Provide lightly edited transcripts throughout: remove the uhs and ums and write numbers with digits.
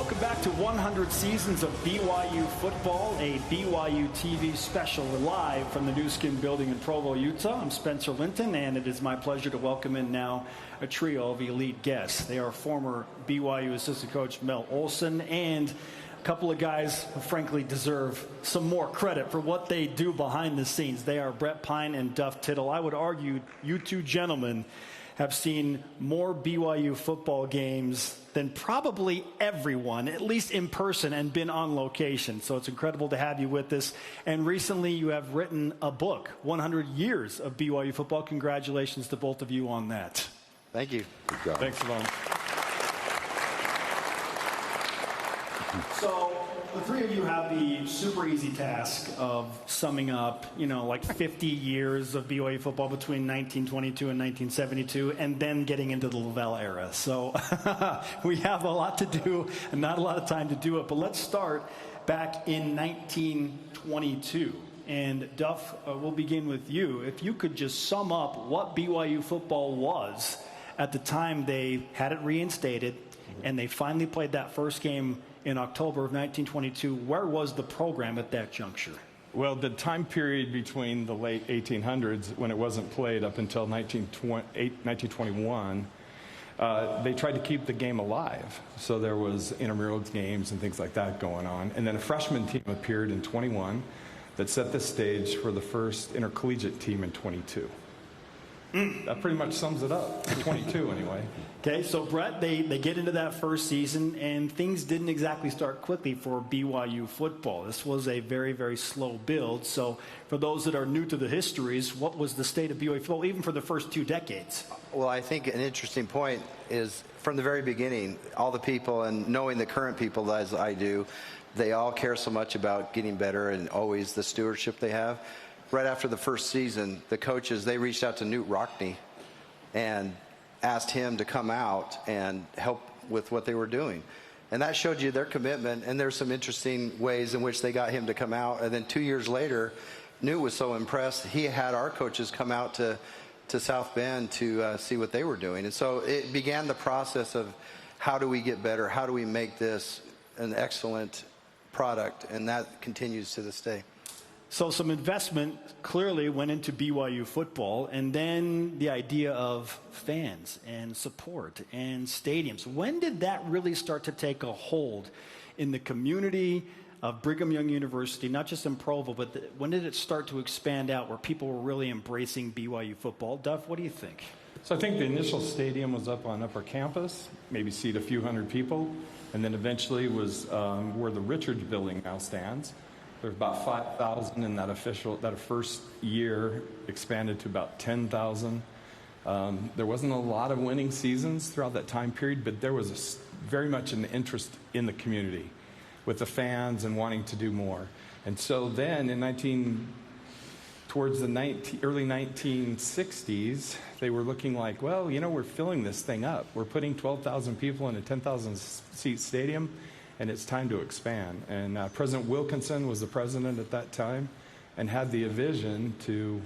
Welcome back to 100 Seasons of BYU Football, a BYUtv special live from the Nu Skin building in Provo, Utah. I'm Spencer Linton, and it is my pleasure to welcome in now a trio of elite guests. They are former BYU assistant coach Mel Olson and a couple of guys who frankly deserve some more credit for what they do behind the scenes. They are Brett Pine and Duff Tittle. I would argue you two gentlemen have seen more BYU football games than probably everyone, at least in person, and been on location. So it's incredible to have you with us. And recently you have written a book, 100 Years of BYU Football. Congratulations to both of you on that. Thank you. Good job. Thanks, Lavell. So the three of you have the super easy task of summing up, like 50 years of BYU football between 1922 and 1972, and then getting into the Lavell era. So we have a lot to do and not a lot of time to do it. But let's start back in 1922. And Duff, we'll begin with you. If you could just sum up what BYU football was at the time they had it reinstated and they finally played that first game in October of 1922, where was the program at that juncture? Well, the time period between the late 1800s, when it wasn't played, up until 1921, they tried to keep the game alive. So there was intramural games and things like that going on. And then a freshman team appeared in 21 that set the stage for the first intercollegiate team in 22. That pretty much sums it up, 22 anyway. Okay, so Brett, they get into that first season, and things didn't exactly start quickly for BYU football. This was a very, very slow build. So for those that are new to the histories, what was the state of BYU football, even for the first 2 decades? Well, I think an interesting point is from the very beginning, all the people, and knowing the current people as I do, they all care so much about getting better and always the stewardship they have. Right after the first season, the coaches, they reached out to Newt Rockne and asked him to come out and help with what they were doing. And that showed you their commitment, and there's some interesting ways in which they got him to come out. And then 2 years later, Newt was so impressed, he had our coaches come out to South Bend to see what they were doing. And so it began the process of how do we get better, how do we make this an excellent product, and that continues to this day. So some investment clearly went into BYU football, and then the idea of fans and support and stadiums. When did that really start to take a hold in the community of Brigham Young University, not just in Provo, but when did it start to expand out where people were really embracing BYU football? Duff, what do you think? So I think the initial stadium was up on upper campus, maybe seat a few hundred people, and then eventually was where the Richards building now stands. There's about 5,000 in that first year, expanded to about 10,000. There wasn't a lot of winning seasons throughout that time period, but there was very much an interest in the community with the fans and wanting to do more. And so then towards the early 1960s, they were looking like, well, we're filling this thing up. We're putting 12,000 people in a 10,000 seat stadium, and it's time to expand. And President Wilkinson was the president at that time and had the vision to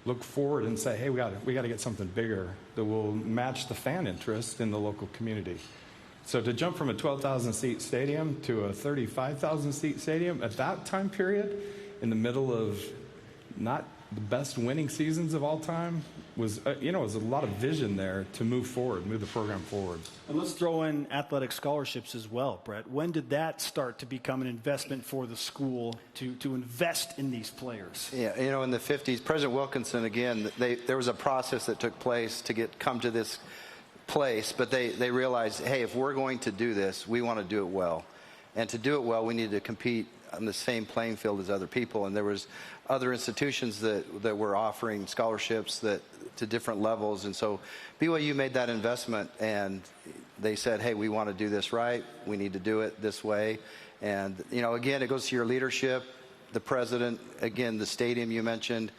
look forward and say, hey, we got to get something bigger that will match the fan interest in the local community. So to jump from a 12,000 seat stadium to a 35,000 seat stadium at that time period, in the middle of not the best winning seasons of all time, was was a lot of vision there to move the program forward. And let's throw in athletic scholarships as well, Brett. When did that start to become an investment for the school to invest in these players? Yeah, in the 50s, President Wilkinson, again, there was a process that took place to come to this place, but they realized, hey, if we're going to do this, we want to do it well. And to do it well, we need to compete on the same playing field as other people. And there was other institutions that were offering scholarships to different levels. And so BYU made that investment, and they said, hey, we want to do this right. We need to do it this way. And, again, it goes to your leadership, the president, again, the stadium you mentioned,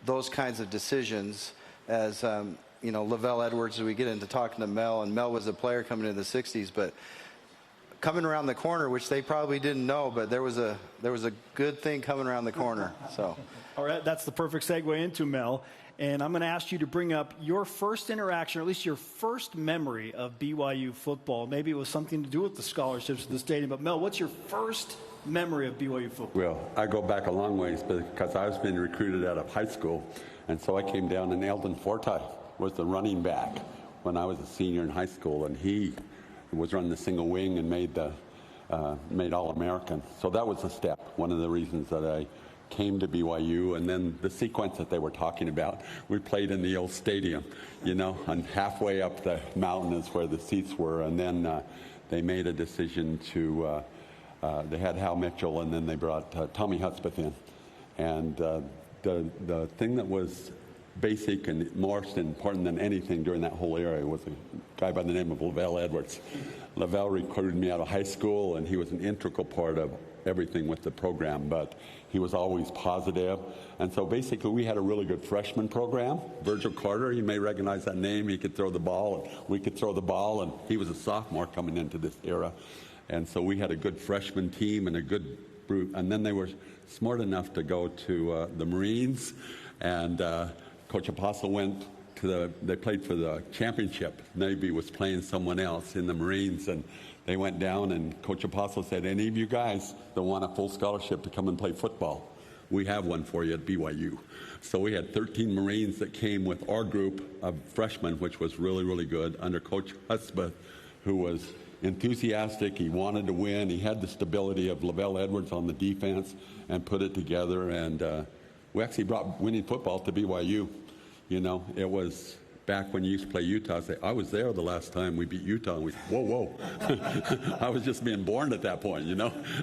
those kinds of decisions. As, Lavell Edwards, we get into talking to Mel, and Mel was a player coming into the 60s, but coming around the corner, which they probably didn't know, but there was a good thing coming around the corner. So, all right, that's the perfect segue into Mel. And I'm going to ask you to bring up your first interaction, or at least your first memory of BYU football. Maybe it was something to do with the scholarships at the stadium. But, Mel, what's your first memory of BYU football? Well, I go back a long ways because I was being recruited out of high school. And so I came down, and Eldon Forti was the running back when I was a senior in high school. And he was running the single wing and made All-American. So that was a step, one of the reasons that I came to BYU. And then the sequence that they were talking about, we played in the old stadium, and halfway up the mountain is where the seats were. And then they made a decision to, they had Hal Mitchell, and then they brought Tommy Hudspeth in. And the thing that was basic and more important than anything during that whole era was a guy by the name of Lavell Edwards. Lavell recruited me out of high school, and he was an integral part of everything with the program, but he was always positive. And so basically we had a really good freshman program. Virgil Carter, you may recognize that name. He could throw the ball, and we could throw the ball, and he was a sophomore coming into this era. And so we had a good freshman team and a good group. And then they were smart enough to go to the Marines, and Coach Apostle went to they played for the championship. Navy was playing someone else in the Marines, and they went down, and Coach Apostle said, any of you guys that want a full scholarship to come and play football, we have one for you at BYU. So we had 13 Marines that came with our group of freshmen, which was really, really good, under Coach Hudspeth, who was enthusiastic. He wanted to win. He had the stability of Lavell Edwards on the defense and put it together. And we actually brought winning football to BYU. It was back when you used to play Utah. I was there the last time we beat Utah, and we said, whoa. I was just being born at that point,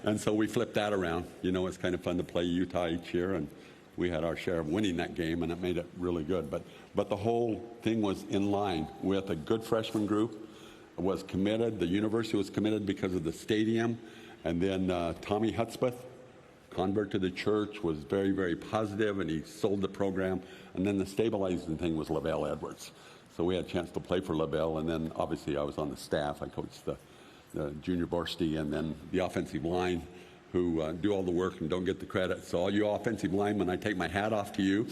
And so we flipped that around. It's kind of fun to play Utah each year, and we had our share of winning that game, and it made it really good. But the whole thing was in line with a good freshman group, was committed. The university was committed because of the stadium. And then Tommy Hudspeth, convert to the church, was very, very positive, and he sold the program. And then the stabilizing thing was Lavell Edwards. So we had a chance to play for Lavell, and then obviously I was on the staff. I coached the junior varsity, and then the offensive line, who do all the work and don't get the credit. So all you offensive linemen, I take my hat off to you.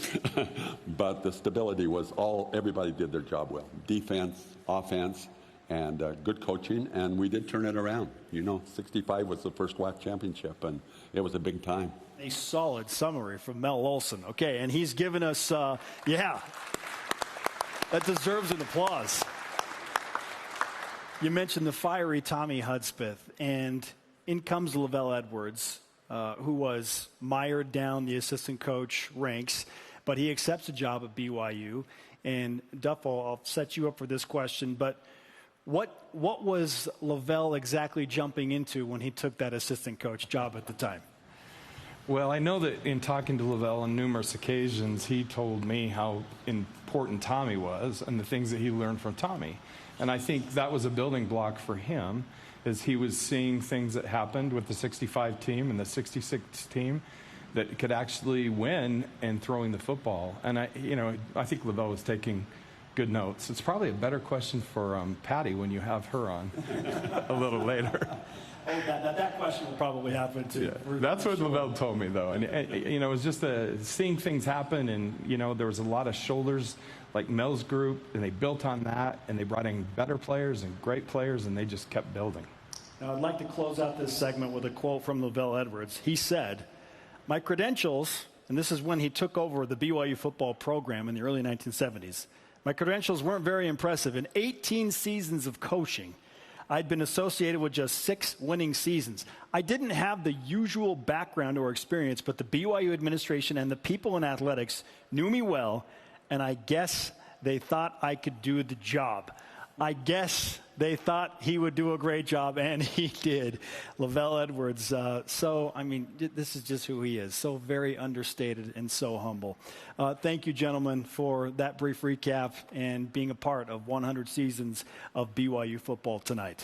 But the stability was everybody did their job well. Defense, offense, and good coaching, and we did turn it around. 65 was the first WAC championship, and it was a big time. A solid summary from Mel Olson. Okay, and he's given us, that deserves an applause. You mentioned the fiery Tommy Hudspeth, and in comes Lavell Edwards, who was mired down the assistant coach ranks, but he accepts a job at BYU. And Duffel, I'll set you up for this question, but what was Lavell exactly jumping into when he took that assistant coach job at the time? Well, I know that in talking to Lavell on numerous occasions, he told me how important Tommy was and the things that he learned from Tommy. And I think that was a building block for him, as he was seeing things that happened with the 65 team and the 66 team that could actually win and throwing the football. And I think Lavell was taking good notes. It's probably a better question for Patty when you have her on a little later. That question will probably happen too. Yeah, that's what Lavell told me, though. And it was just seeing things happen, and there was a lot of shoulders, like Mel's group, and they built on that, and they brought in better players and great players, and they just kept building. Now, I'd like to close out this segment with a quote from Lavell Edwards. He said, "My credentials," and this is when he took over the BYU football program in the early 1970s, "my credentials weren't very impressive. In 18 seasons of coaching, I'd been associated with just 6 winning seasons. I didn't have the usual background or experience, but the BYU administration and the people in athletics knew me well, and I guess they thought I could do the job." I guess they thought he would do a great job, and he did. Lavell Edwards, this is just who he is. So very understated and so humble. Thank you, gentlemen, for that brief recap and being a part of 100 seasons of BYU football tonight.